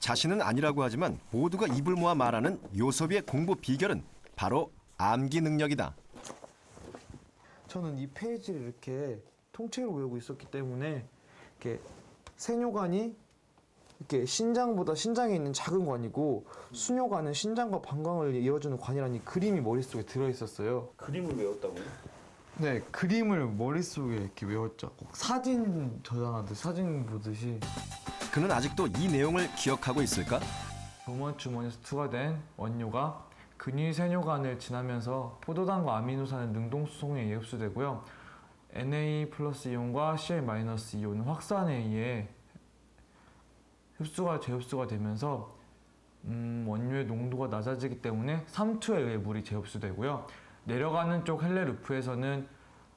자신은 아니라고 하지만 모두가 입을 모아 말하는 요섭이의 공부 비결은 바로 암기 능력이다. 저는 이 페이지를 이렇게 통째로 외우고 있었기 때문에 이렇게 세뇨관이 이렇게 신장에 있는 작은 관이고 수뇨관은 신장과 방광을 이어주는 관이라는 이 그림이 머릿속에 들어있었어요. 그림을 외웠다고요? 네, 그림을 머릿속에 이렇게 외웠죠. 꼭 사진 저장하듯 사진 보듯이. 그는 아직도 이 내용을 기억하고 있을까? 로마 주머니에서 투과된 원료가 근위 세뇨관을 지나면서 포도당과 아미노산의 능동수송에 의해 흡수되고요. Na 플러스 이온과 Ca 마이너스 이온은 확산에 의해 재흡수가 되면서 원료의 농도가 낮아지기 때문에 삼투에 의해 물이 재흡수되고요. 내려가는 쪽 헬레 루프에서는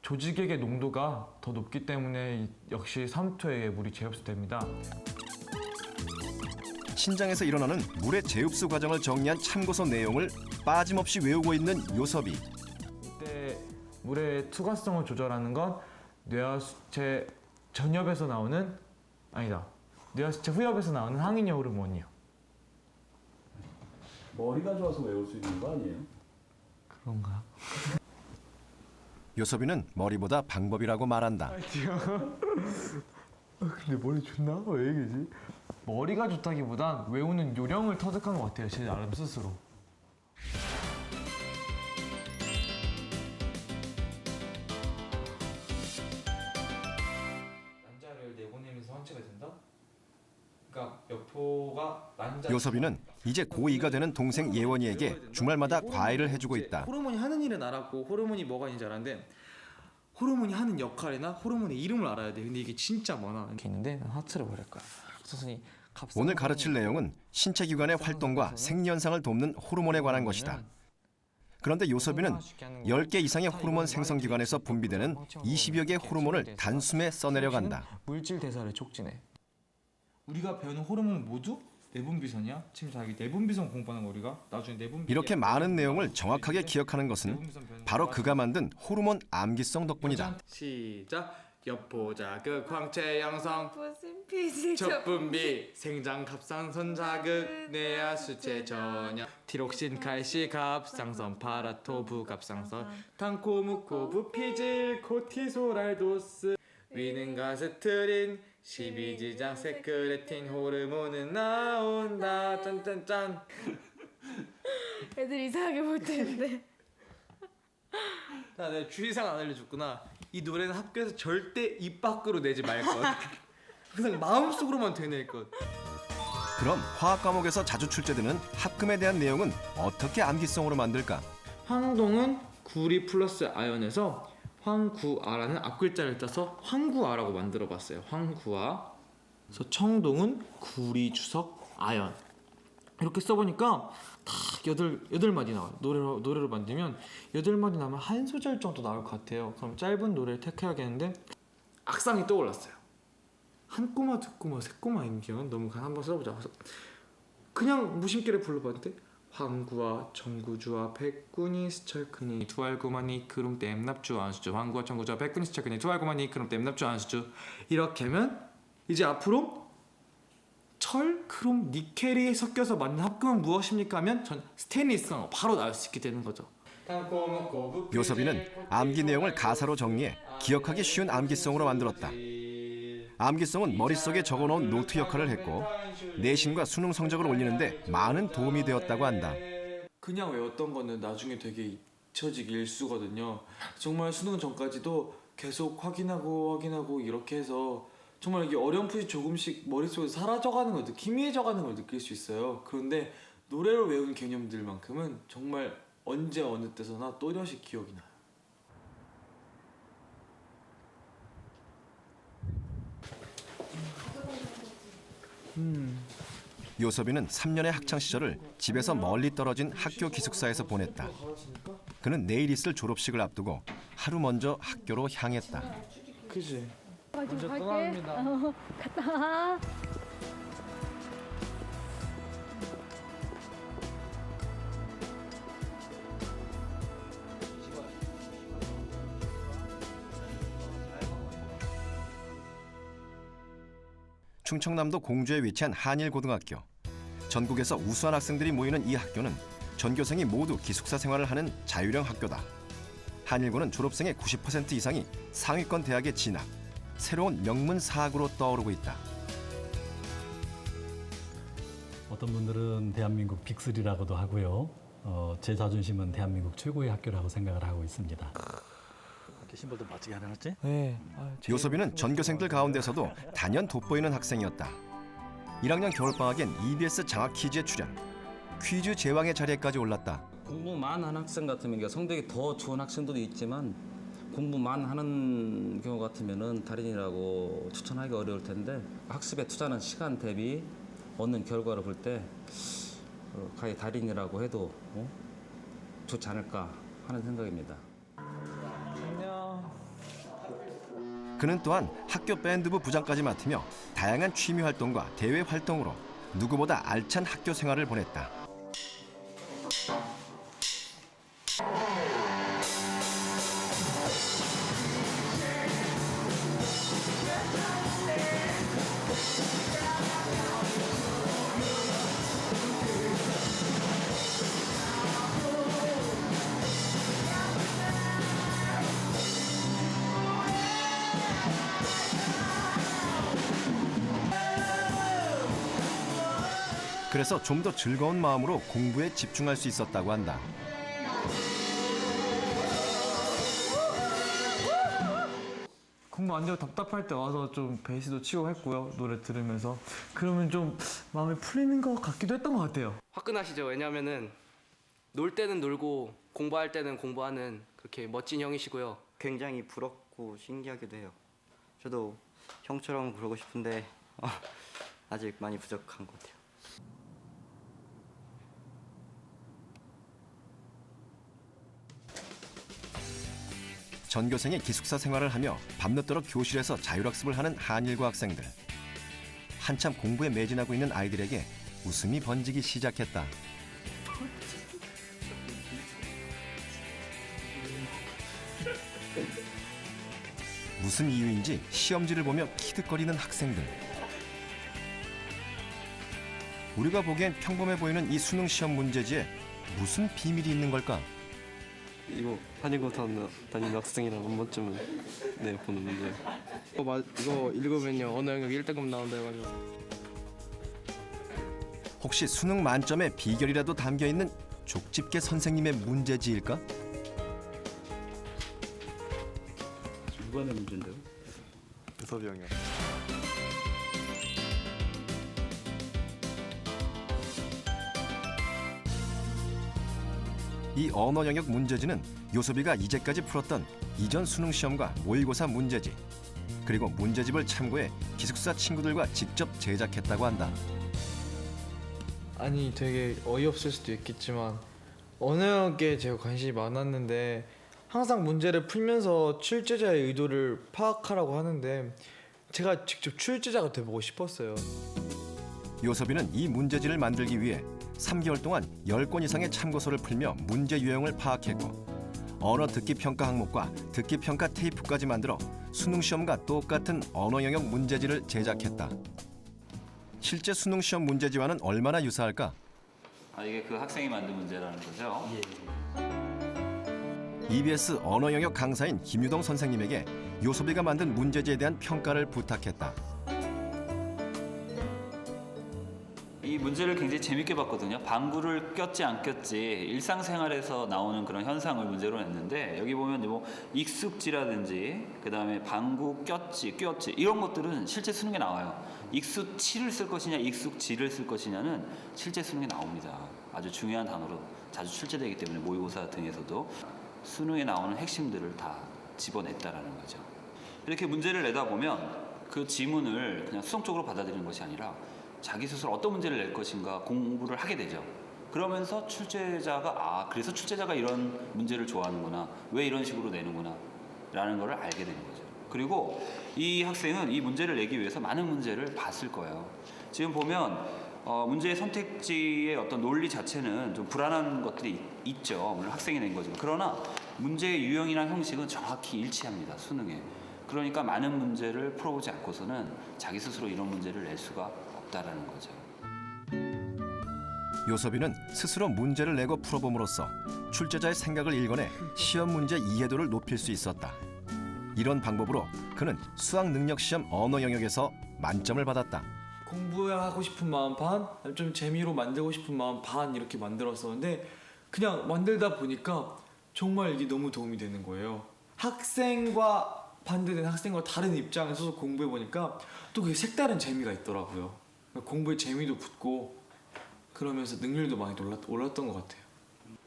조직액의 농도가 더 높기 때문에 역시 삼투에 의해 물이 재흡수됩니다. 신장에서 일어나는 물의 재흡수 과정을 정리한 참고서 내용을 빠짐없이 외우고 있는 요섭이. 이때 물의 투과성을 조절하는 건 뇌하수체 전엽에서 나오는 뇌하수체 후엽에서 나오는 항인형 호르몬이요. 머리가 좋아서 외울 수 있는 거 아니에요? 그런가요? 요섭이는 머리보다 방법이라고 말한다. 근데 머리 좋나? 왜 얘기지? 머리가 좋다기보단 외우는 요령을 터득한 것 같아요. 제 나름 스스로. 난자를 내보내면서 환체가 된다? 그러니까 여포가 난자. 요섭이는 이제 고2가 되는 동생 예원이에게 주말마다 과외를 해주고 있다. 호르몬이 하는 일은 알았고 호르몬이 뭐가 있는지 알았는데 호르몬이 하는 역할이나 호르몬의 이름을 알아야 돼. 근데 이게 진짜 많아. 이렇게 있는데 난 하트를 버릴 거야. 선생님 오늘 가르칠 내용은 신체 기관의 활동과 생리현상을 돕는 호르몬에 관한 것이다. 그런데 요섭이는 10개 이상의 호르몬 생성 기관에서 분비되는 20여 개의 호르몬을 단숨에 써내려 간다. 물질 대사를 촉진해. 우리가 배우는 호르몬 모두 내분비선이야. 지금 자기 내분비선 공부하는 거 우리가 나중에 내분비. 이렇게 많은 내용을 정확하게 기억하는 것은 바로 그가 만든 호르몬 암기성 덕분이다. 시작. 여포자극, 광채 양성, 무슨 피지 젖분비, 생장 갑상선 자극, 뇌하수체 전염, 티록신, 칼시, 갑상선, 파라토부, 갑상선, 탄코무코, 부피질, 코티소랄도스, 위는가스트린, 12지장, 세크레틴, 호르몬은 나온다. 짠짠짠. 애들 이상하게 못했는데. 나 내가 주의사항 안 알려줬구나. 이 노래는 학교에서 절대 입 밖으로 내지 말 것. 항상 마음속으로만 되뇌일 것. 그럼 화학 과목에서 자주 출제되는 합금에 대한 내용은 어떻게 암기성으로 만들까? 황동은 구리 플러스 아연에서 황구아라는 앞글자를 따서 황구아라고 만들어봤어요. 황구아. 그래서 청동은 구리 주석 아연. 이렇게 써보니까 다 여덟 마디 나와요. 노래로 만들면 8마디 나면 한 소절 정도 나올 것 같아요. 그럼 짧은 노래를 택해야겠는데 악상이 떠올랐어요. 한 꼬마, 두 꼬마, 세 꼬마 임기현 너무 한번 써보자. 그래서 그냥 무심결에 불러봤는데 황구와 청구주와 백군이 스철크니 두알구마니 크룸 땜납주 안수주 황구와 청구주와 백군이 스철크니 두알구마니 크룸 땜납주 안수주. 이렇게 하면 이제 앞으로 철, 크롬, 니켈이 섞여서 만든 합금은 무엇입니까? 하면 전 스테인리스가 바로 나올 수 있게 되는 거죠. 요섭이는 암기 내용을 가사로 정리해 기억하기 쉬운 암기성으로 만들었다. 암기성은 머릿속에 적어놓은 노트 역할을 했고 내신과 수능 성적을 올리는데 많은 도움이 되었다고 한다. 그냥 외웠던 거는 나중에 되게 잊혀지기 일쑤거든요. 정말 수능 전까지도 계속 확인하고 이렇게 해서 정말 이게 어렴풋이 조금씩 머릿속에서 사라져가는 걸 희미해져가는 걸 느낄 수 있어요. 그런데 노래로 외운 개념들만큼은 정말 언제 어느 때서나 또렷이 기억이 나요. 요섭이는 3년의 학창 시절을 집에서 멀리 떨어진 학교 기숙사에서 보냈다. 그는 내일 있을 졸업식을 앞두고 하루 먼저 학교로 향했다. 그지? 먼저 갈게. 갔다 와. 충청남도 공주에 위치한 한일고등학교. 전국에서 우수한 학생들이 모이는 이 학교는 전교생이 모두 기숙사 생활을 하는 자율형 학교다. 한일고는 졸업생의 90% 이상이 상위권 대학에 진학, 새로운 명문 사학으로 떠오르고 있다. 어떤 분들은 대한민국 빅3라고도 하고요. 제 자존심은 대한민국 최고의 학교라고 생각을 하고 있습니다. 신발도 멋지게 하나 놨지? 네. 요섭이는 전교생들 가운데서도 단연 돋보이는 학생이었다. 1학년 겨울방학엔 EBS 장학 퀴즈에 출연, 퀴즈 제왕의 자리에까지 올랐다. 공부만 하는 학생 같으면 성적이 더 좋은 학생들도 있지만 공부만 하는 경우 같으면은 달인이라고 추천하기 어려울 텐데 학습에 투자하는 시간 대비 얻는 결과를 볼 때 가히 달인이라고 해도 좋지 않을까 하는 생각입니다. 그는 또한 학교 밴드부 부장까지 맡으며 다양한 취미 활동과 대외 활동으로 누구보다 알찬 학교 생활을 보냈다. 그래서 좀 더 즐거운 마음으로 공부에 집중할 수 있었다고 한다. 공부 안 되고 답답할 때 와서 좀 베이스도 치고 했고요. 노래 들으면서. 그러면 좀 마음이 풀리는 것 같기도 했던 것 같아요. 화끈하시죠. 왜냐면은 놀 때는 놀고 공부할 때는 공부하는 그렇게 멋진 형이시고요. 굉장히 부럽고 신기하기도 해요. 저도 형처럼 그러고 싶은데 아직 많이 부족한 것 같아요. 전교생이 기숙사 생활을 하며 밤늦도록 교실에서 자율학습을 하는 한일고 학생들. 한참 공부에 매진하고 있는 아이들에게 웃음이 번지기 시작했다. 무슨 이유인지 시험지를 보며 키득거리는 학생들. 우리가 보기엔 평범해 보이는 이 수능 시험 문제지에 무슨 비밀이 있는 걸까? 이거 한일고 다니는 학생이랑 한 번쯤은 보는 문제. 이거 읽으면요 언어 영역 1등급 나온다 해가지고. 혹시 수능 만점의 비결이라도 담겨있는 족집게 선생님의 문제지일까? 누가 낸 문제인데요? 유섭이 형이요. 이 언어 영역 문제지는 요섭이가 이제까지 풀었던 이전 수능 시험과 모의고사 문제지, 그리고 문제집을 참고해 기숙사 친구들과 직접 제작했다고 한다. 아니 되게 어이없을 수도 있겠지만 언어 영역에 제가 관심이 많았는데 항상 문제를 풀면서 출제자의 의도를 파악하라고 하는데 제가 직접 출제자가 돼보고 싶었어요. 요섭이는 이 문제지를 만들기 위해 3개월 동안 10권 이상의 참고서를 풀며 문제 유형을 파악했고, 언어 듣기 평가 항목과 듣기 평가 테이프까지 만들어 수능 시험과 똑같은 언어 영역 문제지를 제작했다. 실제 수능 시험 문제지와는 얼마나 유사할까? 이게 그 학생이 만든 문제라는 거죠? EBS 언어 영역 강사인 김유동 선생님에게 요섭이가 만든 문제지에 대한 평가를 부탁했다. 이 문제를 굉장히 재밌게 봤거든요. 방구를 꼈지 안 꼈지 일상생활에서 나오는 그런 현상을 문제로 냈는데, 여기 보면 뭐 익숙지라든지 그다음에 방구 꼈지 이런 것들은 실제 수능에 나와요. 익숙치를 쓸 것이냐 익숙지를 쓸 것이냐는 실제 수능에 나옵니다. 아주 중요한 단어로 자주 출제되기 때문에 모의고사 등에서도 수능에 나오는 핵심들을 다 집어냈다라는 거죠. 이렇게 문제를 내다 보면 그 지문을 그냥 수동적으로 받아들이는 것이 아니라 자기 스스로 어떤 문제를 낼 것인가 공부를 하게 되죠. 그러면서 출제자가 그래서 출제자가 이런 문제를 좋아하는구나, 왜 이런 식으로 내는구나 라는 걸 알게 되는 거죠. 그리고 이 학생은 이 문제를 내기 위해서 많은 문제를 봤을 거예요. 지금 보면 문제의 선택지의 어떤 논리 자체는 좀 불안한 것들이 있죠. 물론 학생이 낸 거지만. 그러나 문제의 유형이나 형식은 정확히 일치합니다, 수능에. 그러니까 많은 문제를 풀어보지 않고서는 자기 스스로 이런 문제를 낼 수가 없다라는 거죠. 요섭이는 스스로 문제를 내고 풀어봄으로써 출제자의 생각을 읽어내 시험 문제 이해도를 높일 수 있었다. 이런 방법으로 그는 수학 능력 시험 언어 영역에서 만점을 받았다. 공부하고 싶은 마음 반, 좀 재미로 만들고 싶은 마음 반 이렇게 만들었었는데 그냥 만들다 보니까 정말 이게 너무 도움이 되는 거예요. 학생과 반대된 학생과 다른 입장에서 공부해 보니까 또 그게 색다른 재미가 있더라고요. 공부에 재미도 붙고 그러면서 능률도 많이 올랐던 것 같아요.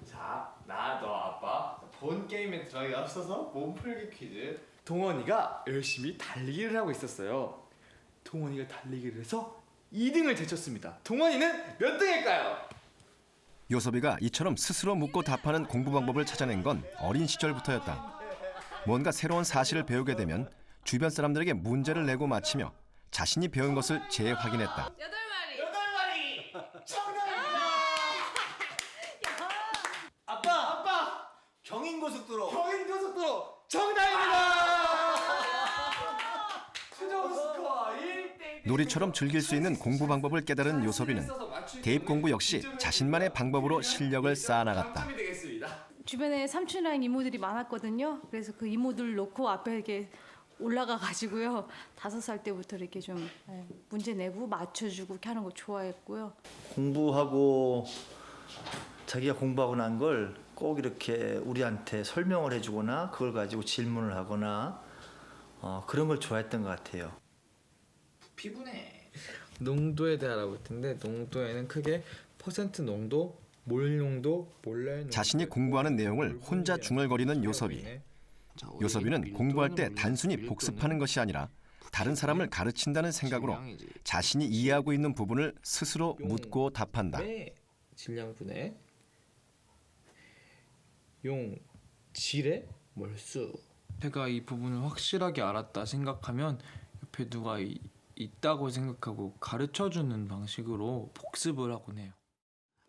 자, 나, 너, 아빠 본 게임에 들어가기 앞서서 몸풀기 퀴즈. 동원이가 열심히 달리기를 하고 있었어요. 동원이가 달리기를 해서 2등을 제쳤습니다. 동원이는 몇 등일까요? 요섭이가 이처럼 스스로 묻고 답하는 공부 방법을 찾아낸 건 어린 시절부터였다. 뭔가 새로운 사실을 배우게 되면 주변 사람들에게 문제를 내고 맞히며 자신이 배운 것을 재확인했다. 8마리! 정답입니다! 아빠! 경인고속도로 정답입니다! 최종 스코어 1대1. 놀이처럼 즐길 수 있는 공부 방법을 깨달은 요섭이는 대입 공부 역시 자신만의 방법으로 실력을 쌓아나갔다. 주변에 삼촌이랑 이모들이 많았거든요. 그래서 그 이모들 놓고 앞에 이렇게 올라가 가지고요. 5살 때부터 이렇게 좀 문제 내고 맞춰주고 이렇게 하는 거 좋아했고요. 공부하고 자기가 공부하고 난 걸 꼭 이렇게 우리한테 설명을 해주거나 그걸 가지고 질문을 하거나 그런 걸 좋아했던 것 같아요. 피부네. 농도에 대해 알아볼 텐데 농도에는 크게 퍼센트 농도, 몰 농도, 몰래 농도. 자신이 공부하는 내용을 혼자 중얼거리는 요섭이. 요섭이는 공부할 때 단순히 복습하는 것이 아니라 다른 사람을 가르친다는 생각으로 자신이 이해하고 있는 부분을 스스로 묻고 답한다. 질량분의 용, 질의 몰수. 제가 이 부분을 확실하게 알았다 생각하면 옆에 누가 있다고 생각하고 가르쳐주는 방식으로 복습을 하곤 해요.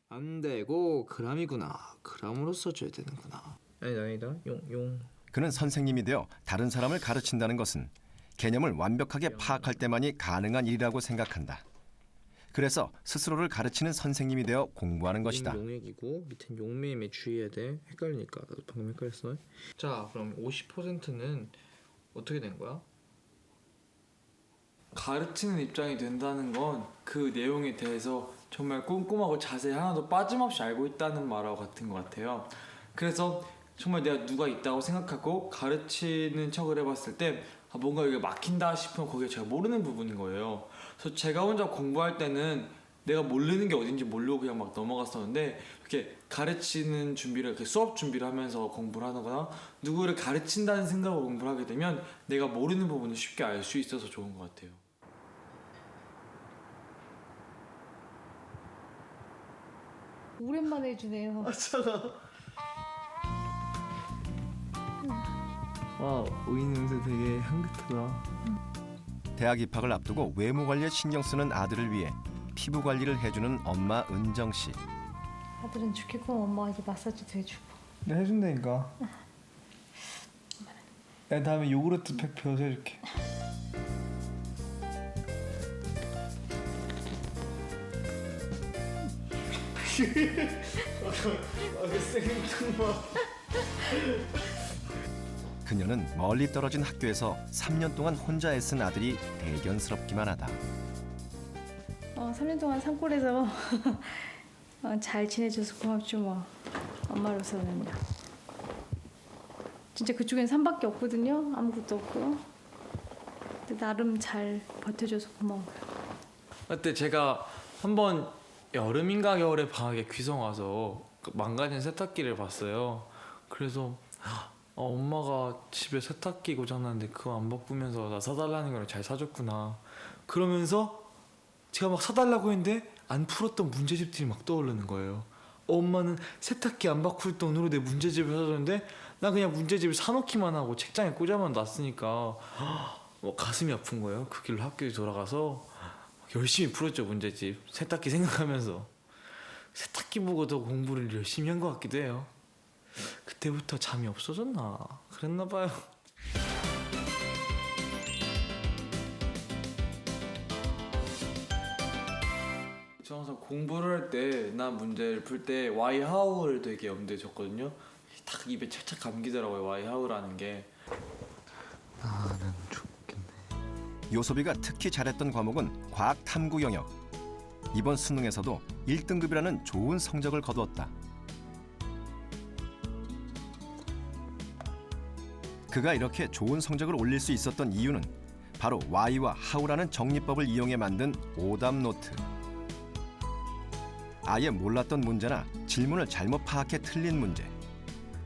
안 되고 그람이구나. 그람으로 써줘야 되는구나. 아니다. 용. 그는 선생님이 되어 다른 사람을 가르친다는 것은 개념을 완벽하게 파악할 때만이 가능한 일이라고 생각한다. 그래서 스스로를 가르치는 선생님이 되어 공부하는 것이다. 용액이고 밑엔 용매임에 주의해야 돼. 헷갈리니까. 나도 방금 헷갈렸어. 자, 그럼 50%는 어떻게 된 거야? 가르치는 입장이 된다는 건 그 내용에 대해서 정말 꼼꼼하고 자세히 하나도 빠짐없이 알고 있다는 말하고 같은 것 같아요. 그래서 정말 내가 누가 있다고 생각하고 가르치는 척을 해봤을 때 뭔가 이게 막힌다 싶으면 거기에 제가 모르는 부분인 거예요. 그래서 제가 혼자 공부할 때는 내가 모르는 게 어딘지 모르고 그냥 막 넘어갔었는데 이렇게 가르치는 준비를, 이렇게 수업 준비를 하면서 공부를 하거나 누구를 가르친다는 생각으로 공부를 하게 되면 내가 모르는 부분을 쉽게 알 수 있어서 좋은 것 같아요. 오랜만에 해주네요. 와, 오이 냄새 되게 향긋하다. 대학 입학을 앞두고 외모 관리에 신경 쓰는 아들을 위해 피부 관리를 해주는 엄마 은정 씨. 아들은 좋겠고 엄마가 이제 마사지도 해주고. 내가 해준다니까. 내가 다음에 요구르트 팩 배워서 해줄게. 그녀는 멀리 떨어진 학교에서 3년 동안 혼자 애쓴 아들이 대견스럽기만 하다. 3년 동안 산골에서 잘 지내줘서 고맙죠 뭐. 엄마로서는 진짜 그쪽엔 산밖에 없거든요. 아무것도 없고. 근데 나름 잘 버텨줘서 고마워요. 그때 제가 한번 여름인가 겨울에 방학에 귀성 와서 망가진 세탁기를 봤어요. 그래서 엄마가 집에 세탁기 고장났는데 그거 안 바꾸면서 나 사달라는 걸 잘 사줬구나. 그러면서 제가 막 사달라고 했는데 안 풀었던 문제집들이 막 떠오르는 거예요. 엄마는 세탁기 안 바꿀 돈으로 내 문제집을 사줬는데 나 그냥 문제집을 사놓기만 하고 책장에 꽂아만 놨으니까 가슴이 아픈 거예요. 그 길로 학교에 돌아가서 열심히 풀었죠, 문제집. 세탁기 생각하면서. 세탁기 보고 더 공부를 열심히 한 것 같기도 해요. 그때부터 잠이 없어졌나? 그랬나 봐요. 저 항상 공부를 할 때 나 문제를 풀 때 why how를 되게 염두에 뒀거든요. 딱 입에 착착 감기더라고요. why how라는 게. 나는 죽겠네. 요섭이가 특히 잘했던 과목은 과학 탐구 영역. 이번 수능에서도 1등급이라는 좋은 성적을 거두었다. 그가 이렇게 좋은 성적을 올릴 수 있었던 이유는 바로 why와 how라는 정리법을 이용해 만든 오답 노트. 아예 몰랐던 문제나 질문을 잘못 파악해 틀린 문제,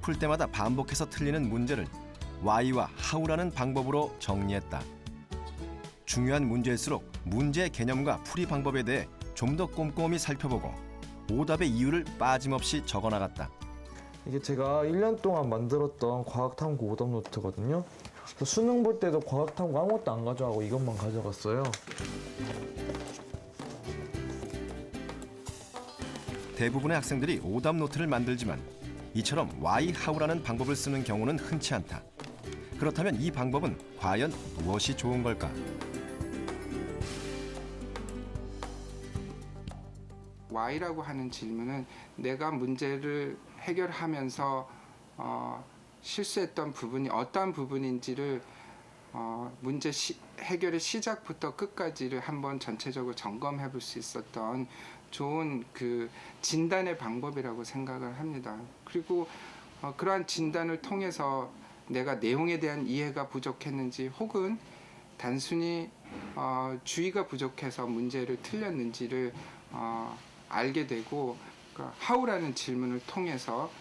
풀 때마다 반복해서 틀리는 문제를 why와 how라는 방법으로 정리했다. 중요한 문제일수록 문제의 개념과 풀이 방법에 대해 좀 더 꼼꼼히 살펴보고 오답의 이유를 빠짐없이 적어나갔다. 이게 제가 1년 동안 만들었던 과학탐구 오답 노트거든요. 그래서 수능 볼 때도 과학탐구 아무것도 안 가져가고 이것만 가져갔어요. 대부분의 학생들이 오답 노트를 만들지만 이처럼 why, how라는 방법을 쓰는 경우는 흔치 않다. 그렇다면 이 방법은 과연 무엇이 좋은 걸까? why라고 하는 질문은 내가 문제를 해결하면서 실수했던 부분이 어떠한 부분인지를 문제 해결의 시작부터 끝까지를 한번 전체적으로 점검해 볼 수 있었던 좋은 그 진단의 방법이라고 생각을 합니다. 그리고 그러한 진단을 통해서 내가 내용에 대한 이해가 부족했는지 혹은 단순히 주의가 부족해서 문제를 틀렸는지를 알게 되고 how라는 질문을 통해서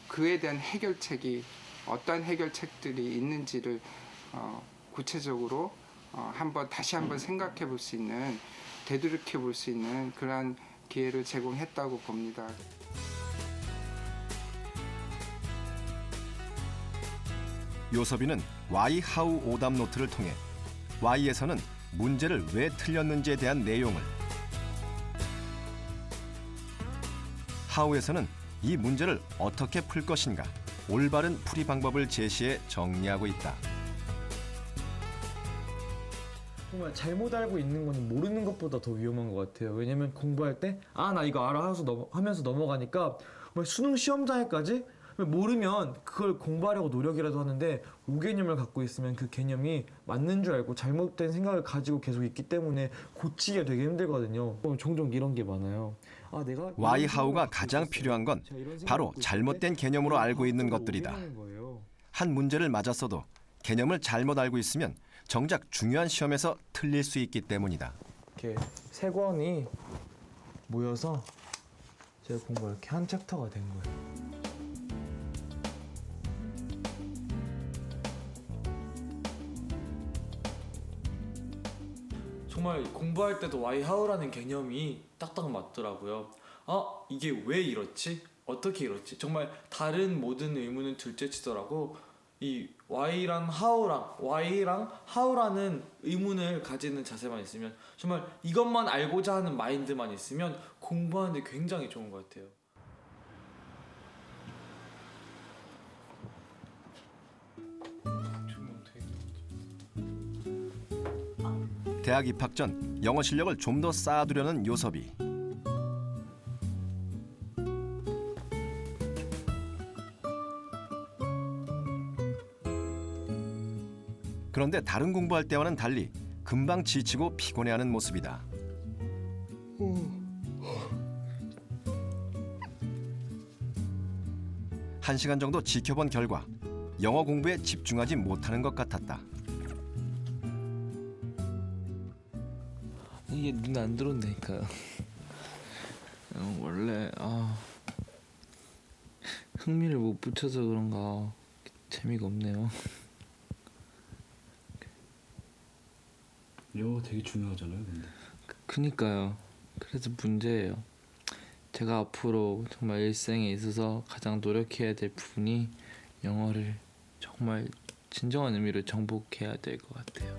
그에 대한 해결책이 어떠한 해결책들이 있는지를 구체적으로 다시 한번 생각해 볼 수 있는 되돌이켜 볼 수 있는 그러한 기회를 제공했다고 봅니다. 요섭이는 why, how 오답 노트를 통해 why에서는 문제를 왜 틀렸는지에 대한 내용을, how에서는 이 문제를 어떻게 풀 것인가, 올바른 풀이 방법을 제시해 정리하고 있다. 정말 잘못 알고 있는 건 모르는 것보다 더 위험한 것 같아요. 왜냐면 공부할 때 나 이거 알아 하면서 넘어가니까 수능 시험장에까지 모르면 그걸 공부하려고 노력이라도 하는데 오개념을 갖고 있으면 그 개념이 맞는 줄 알고 잘못된 생각을 가지고 계속 있기 때문에 고치기가 되게 힘들거든요. 종종 이런 게 많아요. 내가 why, how가 가장 필요한 건 바로 잘못된 개념으로 알고 있는 것들이다. 한 문제를 맞았어도 개념을 잘못 알고 있으면 정작 중요한 시험에서 틀릴 수 있기 때문이다. 이렇게 세 권이 모여서 제가 공부가 이렇게 한 챕터가 된 거예요. 정말 공부할 때도 why, how라는 개념이 딱딱 맞더라고요. 이게 왜 이렇지? 어떻게 이렇지? 정말 다른 모든 의문은 둘째치더라고. 이 why랑 how라는 의문을 가지는 자세만 있으면, 정말 이것만 알고자 하는 마인드만 있으면 공부하는데 굉장히 좋은 것 같아요. 대학 입학 전 영어 실력을 좀 더 쌓아두려는 요섭이. 그런데 다른 공부할 때와는 달리 금방 지치고 피곤해하는 모습이다. 1시간 정도 지켜본 결과 영어 공부에 집중하지 못하는 것 같았다. 이게 눈에 안 들어온다니까요. 원래 흥미를 못 붙여서 그런가 재미가 없네요. 영어 되게 중요하잖아요, 근데. 그니까요. 그래서 문제예요. 제가 앞으로 정말 일생에 있어서 가장 노력해야 될 부분이 영어를 정말 진정한 의미로 정복해야 될 것 같아요.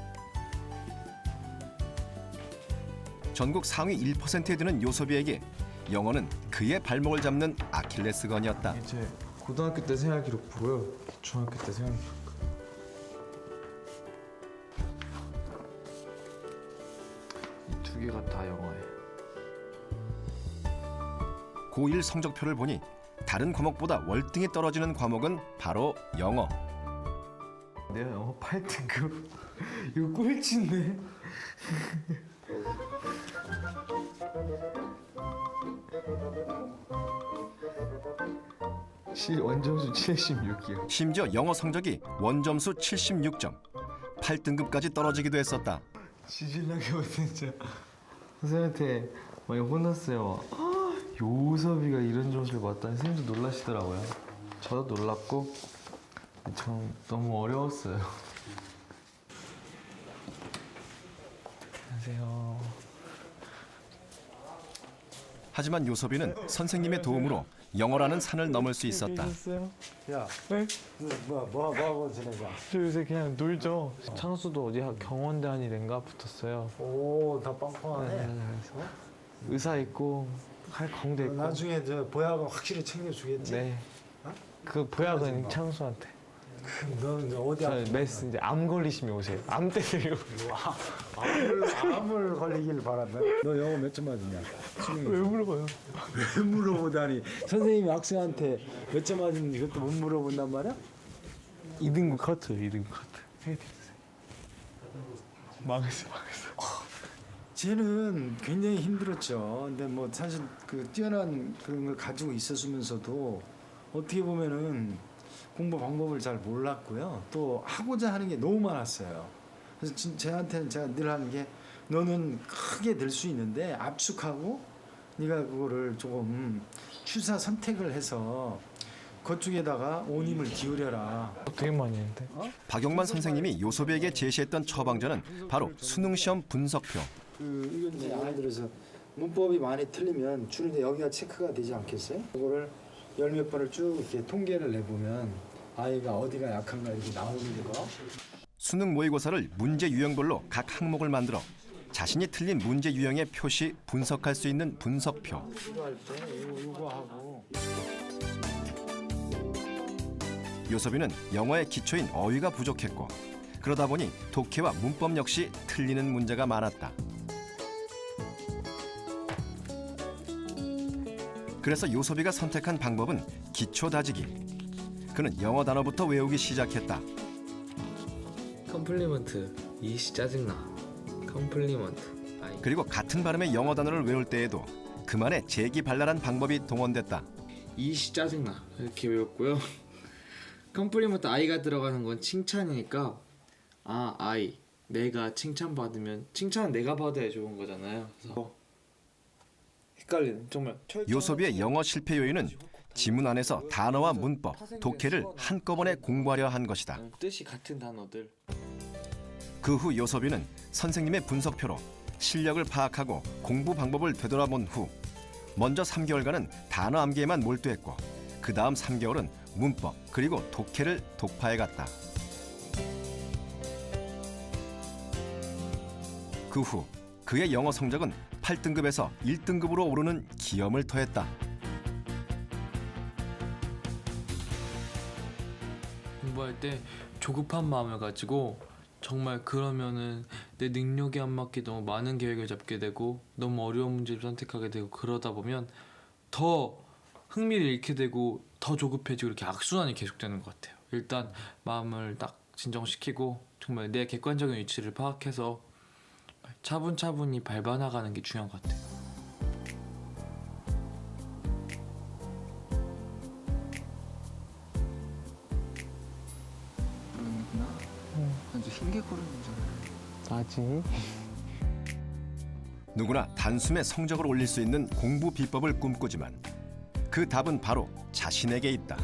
전국 상위 1%에 드는 요섭이에게 영어는 그의 발목을 잡는 아킬레스건이었다. 제 고등학교 때 생활 기록 보고요. 중학교 때 생활 기록. 이 두 개가 다 영어예요. 고1 성적표를 보니 다른 과목보다 월등히 떨어지는 과목은 바로 영어. 내가 영어 8등급. 이거 꼴찌인데. 원점수 76이요. 심지어 영어 성적이 원점수 76점, 8등급까지 떨어지기도 했었다. 지질나게 진짜 선생님한테 많이 혼났어요. 요섭이가 이런 점수를 봤다니 선생님도 놀라시더라고요. 저도 놀랐고 전 너무 어려웠어요. 안녕하세요. 하지만 요섭이는 선생님의 도움으로 영어라는 산을 넘을 수 있었다. 야, 네? 뭐 하고 지내자? 저 요새 그냥 놀죠. 창수도 어디 경원대학인가 붙었어요. 오, 다 빵빵하네. 그래서 의사 있고 할 공대 있고. 나중에 저 보약은 확실히 챙겨주겠지? 네. 어? 그 보약은 창수한테. 그럼 너는 어디 저 아픈 메스 이제 암 걸리시면 오세요. 암 때리고. 암을 걸리길 바란다. 너 영어 몇 점 맞았냐? 왜 물어봐요? 왜 물어보다니. 선생님이 학생한테 몇 점 맞았는지 그것도 못 물어본단 말이야? 2등급 커트, 2등급 커트. 해드리세요. 망했어. 쟤는 굉장히 힘들었죠. 근데 뭐 사실 그 뛰어난 그런 걸 가지고 있었으면서도 어떻게 보면은 공부 방법을 잘 몰랐고요. 또 하고자 하는 게 너무 많았어요. 그래서 쟤한테는 제가 늘 하는 게 너는 크게 늘 수 있는데 압축하고 네가 그거를 조금 취사 선택을 해서 그쪽에다가 온 힘을 기울여라. 되게 많이 했는데. 박용만 선생님이 요섭이에게 제시했던 처방전은 바로 수능시험 분석표. 이건 이제 예를 들어서 문법이 많이 틀리면 주로 여기가 체크가 되지 않겠어요? 그거를 열 몇 번을 쭉 이렇게 통계를 내보면 아이가 어디가 약한가 이렇게 나오는 거. 수능 모의고사를 문제 유형별로 각 항목을 만들어 자신이 틀린 문제 유형의 표시 분석할 수 있는 분석표. 필요할 때 이거 하고. 요섭이는 영어의 기초인 어휘가 부족했고 그러다 보니 독해와 문법 역시 틀리는 문제가 많았다. 그래서 요섭이가 선택한 방법은 기초 다지기. 그는 영어 단어부터 외우기 시작했다. 컴플리먼트, 이씨 짜증나. 컴플리먼트. 그리고 같은 발음의 영어 단어를 외울 때에도 그만의 재기발랄한 방법이 동원됐다. 이씨 짜증나. 이렇게 외웠고요. 컴플리먼트 아이가 들어가는 건 칭찬이니까 아이. 내가 칭찬받으면 칭찬은 내가 받아야 좋은 거잖아요. 그래서 헷갈리는 정말. 요섭이의 영어 실패 요인은 지문 안에서 단어와 문법, 독해를 한꺼번에 공부하려 한 것이다. 뜻이 같은 단어들. 그 후 요섭이는 선생님의 분석표로 실력을 파악하고 공부 방법을 되돌아본 후 먼저 3개월간은 단어 암기에만 몰두했고 그 다음 3개월은 문법 그리고 독해를 독파해갔다. 그 후 그의 영어 성적은 8등급에서 1등급으로 오르는 기염을 토했다. 공부할 때 조급한 마음을 가지고 정말 그러면은 내 능력에 안 맞게 너무 많은 계획을 잡게 되고 너무 어려운 문제를 선택하게 되고 그러다 보면 더 흥미를 잃게 되고 더 조급해지고 이렇게 악순환이 계속되는 것 같아요. 일단 마음을 딱 진정시키고 정말 내 객관적인 위치를 파악해서 차분차분히 밟아나가는 게 중요한 것 같아요. 아주 힘게 고르는 줄 나지. 누구나 단숨에 성적을 올릴 수 있는 공부 비법을 꿈꾸지만 그 답은 바로 자신에게 있다.